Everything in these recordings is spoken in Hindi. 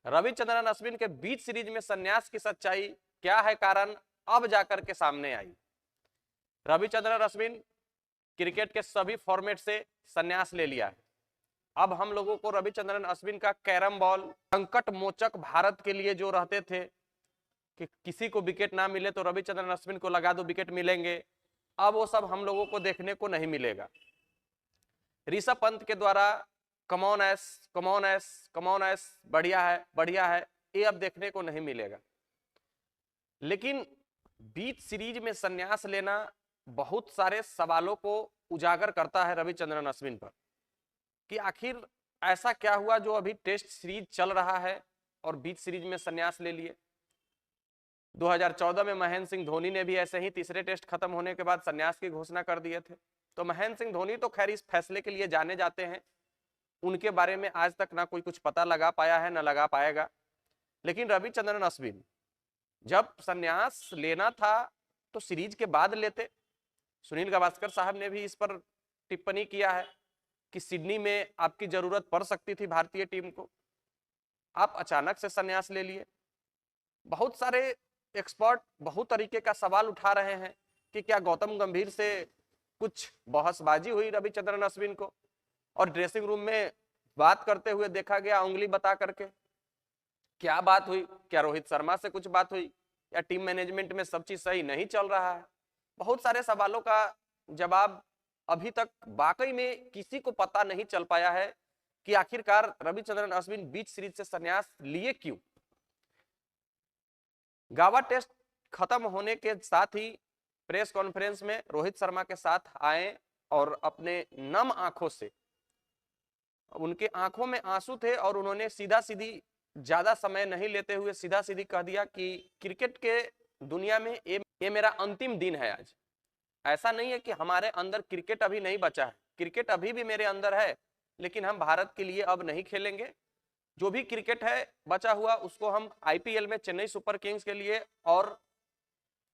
रविचंद्रन अश्विन के बीच सीरीज में संन्यास की सच्चाई क्या है, कारण अब जाकर के सामने आई। रविचंद्रन अश्विन क्रिकेट के सभी फॉर्मेट से संन्यास ले लिया है। अब हम लोगों को रविचंद्रन अश्विन का कैरम बॉल, संकट मोचक भारत के लिए जो रहते थे कि किसी को विकेट ना मिले तो रविचंद्रन अश्विन को लगा दो विकेट मिलेंगे, अब वो सब हम लोगों को देखने को नहीं मिलेगा। ऋषभ पंत के द्वारा come on S come on S come on S बढ़िया है, ये अब देखने को नहीं मिलेगा। लेकिन बीच सीरीज में संन्यास लेना बहुत सारे सवालों को उजागर करता है रविचंद्रन अश्विन पर कि आखिर ऐसा क्या हुआ जो अभी टेस्ट सीरीज चल रहा है और बीच सीरीज में संन्यास ले लिए। 2014 में महेंद्र सिंह धोनी ने भी ऐसे ही तीसरे टेस्ट खत्म होने के बाद संन्यास की घोषणा कर दिए थे। तो महेंद्र सिंह धोनी तो खैर इस फैसले के लिए जाने जाते हैं, उनके बारे में आज तक ना कोई कुछ पता लगा पाया है ना लगा पाएगा। लेकिन रविचंद्रन अश्विन जब संन्यास लेना था तो सीरीज के बाद लेते। सुनील गावस्कर साहब ने भी इस पर टिप्पणी किया है कि सिडनी में आपकी जरूरत पड़ सकती थी भारतीय टीम को, आप अचानक से संन्यास ले लिए। बहुत सारे एक्सपर्ट बहुत तरीके का सवाल उठा रहे हैं कि क्या गौतम गंभीर से कुछ बहसबाजी हुई रविचंद्रन अश्विन को, और ड्रेसिंग रूम में बात करते हुए देखा गया उंगली बता करके। क्या बात हुई, क्या रोहित शर्मा से कुछ बात हुई, या टीम मैनेजमेंट में सब चीज सही नहीं चल रहा है। बहुत सारे सवालों का जवाब अभी तक वाकई में किसी को पता नहीं चल पाया है कि आखिरकार रविचंद्रन अश्विन बीच सीरीज से संन्यास लिए क्यों। गावा टेस्ट खत्म होने के साथ ही प्रेस कॉन्फ्रेंस में रोहित शर्मा के साथ आए और अपने नम आंखों से, उनके आंखों में आंसू थे और उन्होंने सीधा सीधी, ज्यादा समय नहीं लेते हुए सीधा सीधी कह दिया कि क्रिकेट के दुनिया में ये मेरा अंतिम दिन है आज। ऐसा नहीं है कि हमारे अंदर क्रिकेट अभी नहीं बचा है, क्रिकेट अभी भी मेरे अंदर है, लेकिन हम भारत के लिए अब नहीं खेलेंगे। जो भी क्रिकेट है बचा हुआ उसको हम आईपीएल में चेन्नई सुपर किंग्स के लिए और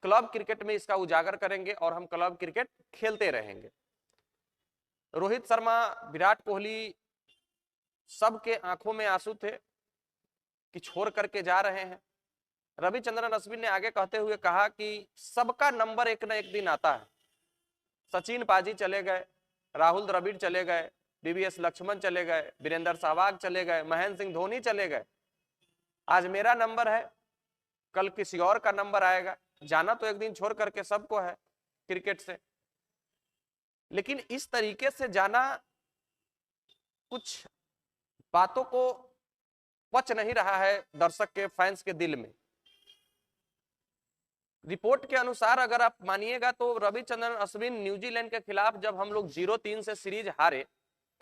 क्लब क्रिकेट में इसका उजागर करेंगे और हम क्लब क्रिकेट खेलते रहेंगे। रोहित शर्मा, विराट कोहली, सबके आंखों में आंसू थे कि छोड़ करके जा रहे हैं। रविचंद्रन अश्विन ने आगे कहते हुए कहा कि सबका नंबर एक ना एक दिन आता है। सचिन पाजी चले गए, राहुल द्रविड़ चले गए, वीवीएस लक्ष्मण चले गए, वीरेंद्र सहवाग चले गए, महेंद्र सिंह धोनी चले गए। आज मेरा नंबर है, कल किसी और का नंबर आएगा। जाना तो एक दिन छोड़ करके सबको है क्रिकेट से, लेकिन इस तरीके से जाना कुछ बातों को पच नहीं रहा है दर्शक के, फैंस के दिल में। रिपोर्ट के अनुसार अगर आप मानिएगा तो रविचंद्रन अश्विन न्यूजीलैंड के खिलाफ जब हम लोग 0-3 से सीरीज हारे,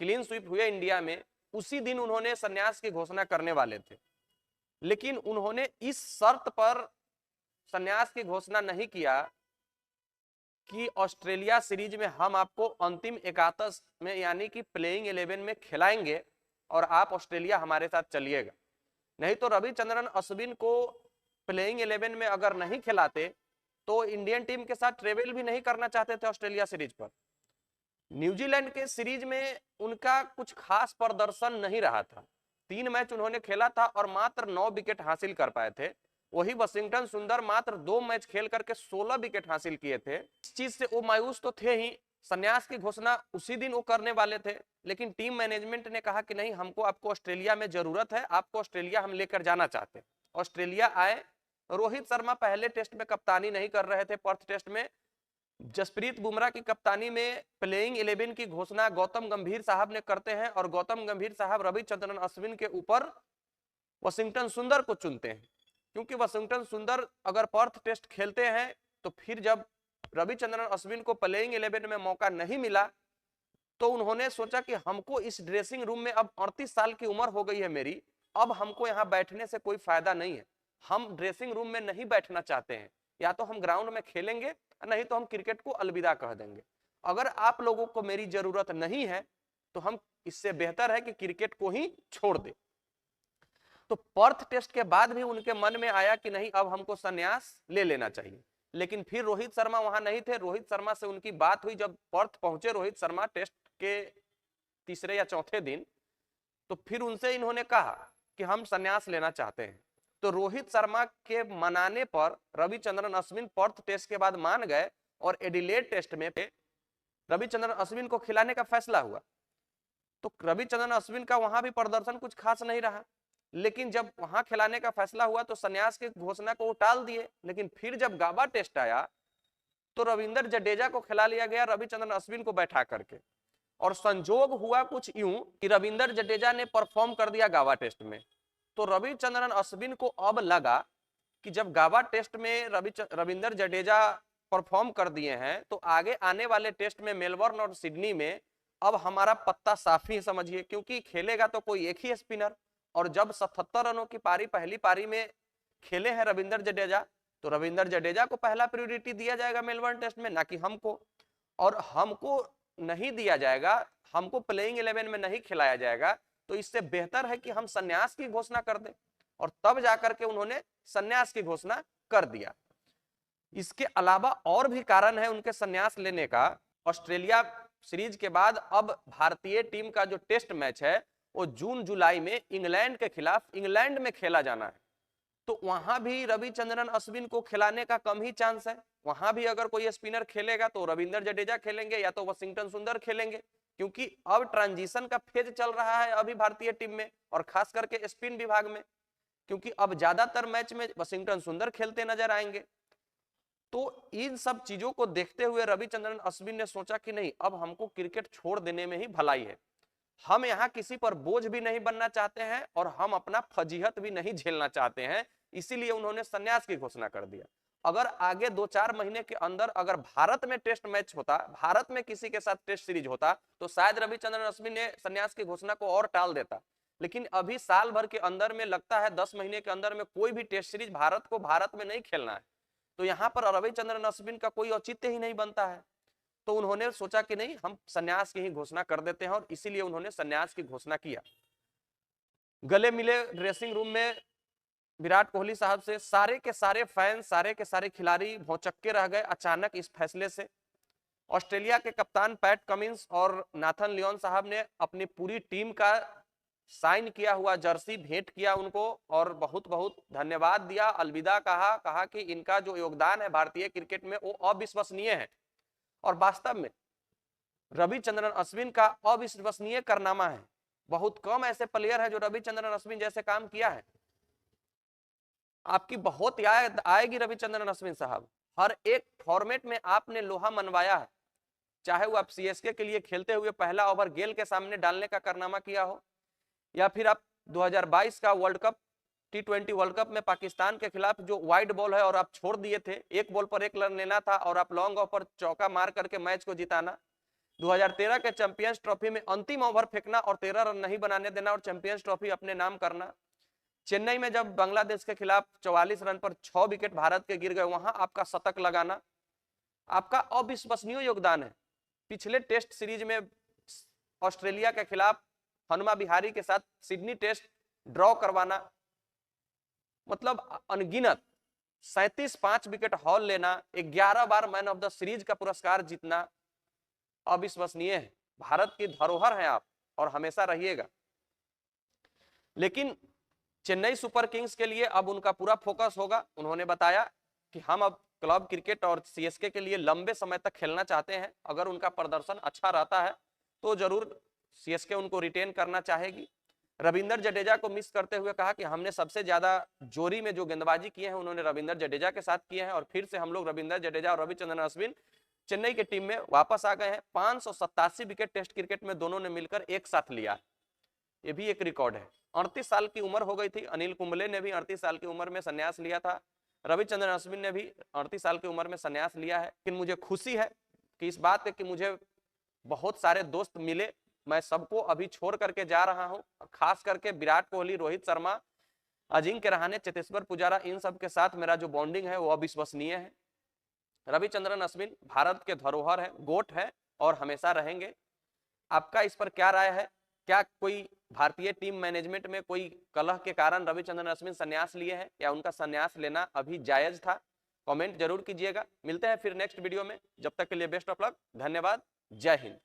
क्लीन स्वीप हुए इंडिया में, उसी दिन उन्होंने संन्यास की घोषणा करने वाले थे। लेकिन उन्होंने इस शर्त पर संन्यास की घोषणा नहीं किया कि ऑस्ट्रेलिया सीरीज में हम आपको अंतिम 81 में यानी कि प्लेइंग 11 में खिलाएंगे और आप ऑस्ट्रेलिया हमारे साथ चलिएगा। नहीं तो रविचंद्रन अश्विन को प्लेइंग 11 में अगर नहीं खिलाते तो इंडियन टीम के साथ ट्रेवल भी नहीं करना चाहते थे ऑस्ट्रेलिया सीरीज पर। न्यूजीलैंड के सीरीज में उनका कुछ खास प्रदर्शन नहीं रहा था। 3 मैच उन्होंने खेला था और मात्र 9 विकेट हासिल कर पाए थे। वही वाशिंगटन सुंदर मात्र 2 मैच खेल करके 16 विकेट हासिल किए थे। इस चीज से वो मायूस तो थे ही, संन्यास की घोषणा उसी दिन वो करने वाले थे, लेकिन टीम मैनेजमेंट ने कहा कि नहीं, हमको आपको ऑस्ट्रेलिया में जरूरत है, आपको ऑस्ट्रेलिया हम लेकर जाना चाहते हैं। ऑस्ट्रेलिया आए। रोहित शर्मा पहले टेस्ट में कप्तानी नहीं कर रहे थे, पर्थ टेस्ट में जसप्रीत बुमराह की कप्तानी में प्लेइंग 11 की घोषणा गौतम गंभीर साहब ने करते हैं और गौतम गंभीर साहब रविचंद्रन अश्विन के ऊपर वाशिंगटन सुंदर को चुनते हैं, क्योंकि वाशिंगटन सुंदर अगर पर्थ टेस्ट खेलते हैं तो फिर जब रविचंद्रन अश्विन को प्लेइंग 11 में मौका नहीं मिला तो उन्होंने सोचा कि हमको इस ड्रेसिंग रूम में, अब 38 साल की उम्र हो गई है मेरी, अब हमको यहाँ बैठने से कोई फायदा नहीं है, हम ड्रेसिंग रूम में नहीं बैठना चाहते हैं, या तो हम ग्राउंड में खेलेंगे नहीं तो हम क्रिकेट को अलविदा कह देंगे। अगर आप लोगों को मेरी जरूरत नहीं है तो हम, इससे बेहतर है कि क्रिकेट को ही छोड़ दे। तो पर्थ टेस्ट के बाद भी उनके मन में आया कि नहीं, अब हमको संन्यास ले लेना चाहिए। लेकिन फिर रोहित शर्मा वहां नहीं थे। रोहित शर्मा से उनकी बात हुई जब पर्थ पहुंचे रोहित शर्मा टेस्ट के तीसरे या चौथे दिन, तो फिर उनसे इन्होंने कहा कि हम संन्यास लेना चाहते हैं। तो रोहित शर्मा के मनाने पर रविचंद्रन अश्विन पर्थ टेस्ट के बाद मान गए और एडिलेड टेस्ट में रविचंद्रन अश्विन को खिलाने का फैसला हुआ। तो रविचंद्रन अश्विन का वहां भी प्रदर्शन कुछ खास नहीं रहा, लेकिन जब वहां खिलाने का फैसला हुआ तो संन्यास की घोषणा को टाल दिए। लेकिन फिर जब गाबा टेस्ट आया तो रविंद्र जडेजा को खिला लिया गया रविचंद्रन अश्विन को बैठा करके, और संजोग हुआ कुछ यूं कि रविंद्र जडेजा ने परफॉर्म कर दिया गाबा टेस्ट में। तो रविचंद्रन अश्विन को अब लगा कि जब गाबा टेस्ट में रविंद्र जडेजा परफॉर्म कर दिए हैं तो आगे आने वाले टेस्ट में मेलबर्न और सिडनी में अब हमारा पत्ता साफ ही समझिए, क्योंकि खेलेगा तो कोई एक ही स्पिनर, और जब 77 रनों की पारी पहली पारी में खेले हैं रविंद्र जडेजा, तो रविंद्र जडेजा को पहला प्रायोरिटी दिया जाएगा मेलबर्न टेस्ट में, ना कि हमको। और हमको नहीं दिया जाएगा, हमको प्लेइंग 11 में नहीं खिलाया जाएगा, तो इससे बेहतर है कि हम संन्यास की घोषणा कर दें। और तब जाकर के उन्होंने संन्यास की घोषणा कर दिया। इसके अलावा और भी कारण है उनके संन्यास लेने का। ऑस्ट्रेलिया सीरीज के बाद अब भारतीय टीम का जो टेस्ट मैच है वो जून जुलाई में इंग्लैंड के खिलाफ इंग्लैंड में खेला जाना है। तो वहां भी रविचंद्रन अश्विन को खिलाने का कम ही चांस है। वहां भी अगर कोई स्पिनर खेलेगा तो रविंद्र जडेजा खेलेंगे या तो वाशिंगटन सुंदर खेलेंगे, क्योंकि अब ट्रांजिशन का फेज चल रहा है अभी भारतीय टीम में, और खास करके स्पिन विभाग में, क्योंकि अब ज्यादातर मैच में वाशिंगटन सुंदर खेलते नजर आएंगे। तो इन सब चीजों को देखते हुए रविचंद्रन अश्विन ने सोचा कि नहीं, अब हमको क्रिकेट छोड़ देने में ही भलाई है। हम यहाँ किसी पर बोझ भी नहीं बनना चाहते हैं और हम अपना फजीहत भी नहीं झेलना चाहते हैं, इसीलिए उन्होंने संन्यास की घोषणा कर दिया। अगर आगे 2-4 महीने के अंदर अगर भारत में टेस्ट मैच होता, भारत में किसी के साथ टेस्ट सीरीज होता, तो शायद रविचंद्रन अश्विन ने संन्यास की घोषणा को और टाल देता। लेकिन अभी साल भर के अंदर में लगता है 10 महीने के अंदर में कोई भी टेस्ट सीरीज भारत को भारत में नहीं खेलना है, तो यहाँ पर रविचंद्रन अश्विन का कोई औचित्य ही नहीं बनता है। तो उन्होंने सोचा कि नहीं, हम संन्यास की ही घोषणा कर देते हैं, और इसीलिए उन्होंने संन्यास की घोषणा किया। गले मिले ड्रेसिंग रूम में विराट कोहली साहब से सारे के सारे फैंस, सारे के सारे खिलाड़ी भौचक्के रह गए अचानक इस फैसले से। ऑस्ट्रेलिया के कप्तान पैट कमिंस और नाथन लियोन साहब ने अपनी पूरी टीम का साइन किया हुआ जर्सी भेंट किया उनको, और बहुत बहुत धन्यवाद दिया, अलविदा कहा कि इनका जो योगदान है भारतीय क्रिकेट में वो अविश्वसनीय है। और वास्तव में रविचंद्रन अश्विन का अविश्वसनीय कारनामा है। बहुत कम ऐसे प्लेयर है जो रविचंद्रन अश्विन जैसे काम किया है। आपकी बहुत याद आएगी रविचंद्रन अश्विन साहब, हर एक फॉर्मेट में आपने लोहा मनवाया है, चाहे वो आप सीएसके के लिए खेलते हुए पहला ओवर गेल के सामने डालने का कारनामा किया हो, या फिर आप 2022 का world cup T20 world cup में पाकिस्तान के खिलाफ जो वाइड बॉल है और आप छोड़ दिए थे, एक बॉल पर एक रन लेना था और आप लॉन्ग ऑफ पर चौका मार करके मैच को जिताना। 2013 के चैंपियंस ट्रॉफी में अंतिम ओवर फेंकना और 13 रन नहीं बनाने देना और चैंपियंस ट्रॉफी अपने नाम करना। चेन्नई में जब बांग्लादेश के खिलाफ 44 रन पर 6 विकेट भारत के गिर गए, वहां आपका शतक लगाना, आपका अविश्वसनीय योगदान है। पिछले टेस्ट सीरीज में ऑस्ट्रेलिया के खिलाफ हनुमा विहारी के साथ सिडनी टेस्ट ड्रॉ करवाना, मतलब अनगिनत 37 5 विकेट हॉल लेना, 11 बार मैन ऑफ द सीरीज का पुरस्कार जीतना, अविश्वसनीय है। भारत की धरोहर है आप, और हमेशा रहिएगा। लेकिन चेन्नई सुपर किंग्स के लिए अब उनका पूरा फोकस होगा। उन्होंने बताया कि हम अब क्लब क्रिकेट और सीएसके के लिए लंबे समय तक खेलना चाहते हैं। अगर उनका प्रदर्शन अच्छा रहता है तो जरूर सीएसके उनको रिटेन करना चाहेगी। रविंद्र जडेजा को मिस करते हुए कहा कि हमने सबसे ज्यादा जोरी में जो गेंदबाजी किए हैं उन्होंने रविंद्र जडेजा के साथ किए हैं, और फिर से हम लोग रविंद्र जडेजा और रविचंद्रन अश्विन चेन्नई की टीम में वापस आ गए हैं। 587 विकेट टेस्ट क्रिकेट में दोनों ने मिलकर एक साथ लिया, ये भी एक रिकॉर्ड है। 38 साल की उम्र हो गई थी। अनिल कुंबले ने भी 38 साल की उम्र में संन्यास लिया था। रविचंद्रन अश्विन ने भी 38 साल की उम्र में संन्यास लिया है। लेकिन मुझे खुशी है कि इस बात पे कि मुझे बहुत सारे दोस्त मिले, मैं सबको अभी छोड़ करके जा रहा हूं। खास करके विराट कोहली, रोहित शर्मा, अजिंक्य रहाणे, चेतेश्वर पुजारा, इन सब के साथ मेरा जो बॉन्डिंग है वो अविश्वसनीय है। रविचंद्रन अश्विन भारत के धरोहर है, गोट है और हमेशा रहेंगे। आपका इस पर क्या राय है? क्या कोई भारतीय टीम मैनेजमेंट में कोई कलह के कारण रविचंद्रन अश्विन संन्यास लिए हैं, या उनका संन्यास लेना अभी जायज था? कमेंट जरूर कीजिएगा। मिलते हैं फिर नेक्स्ट वीडियो में, जब तक के लिए बेस्ट ऑफ लक। धन्यवाद। जय हिंद।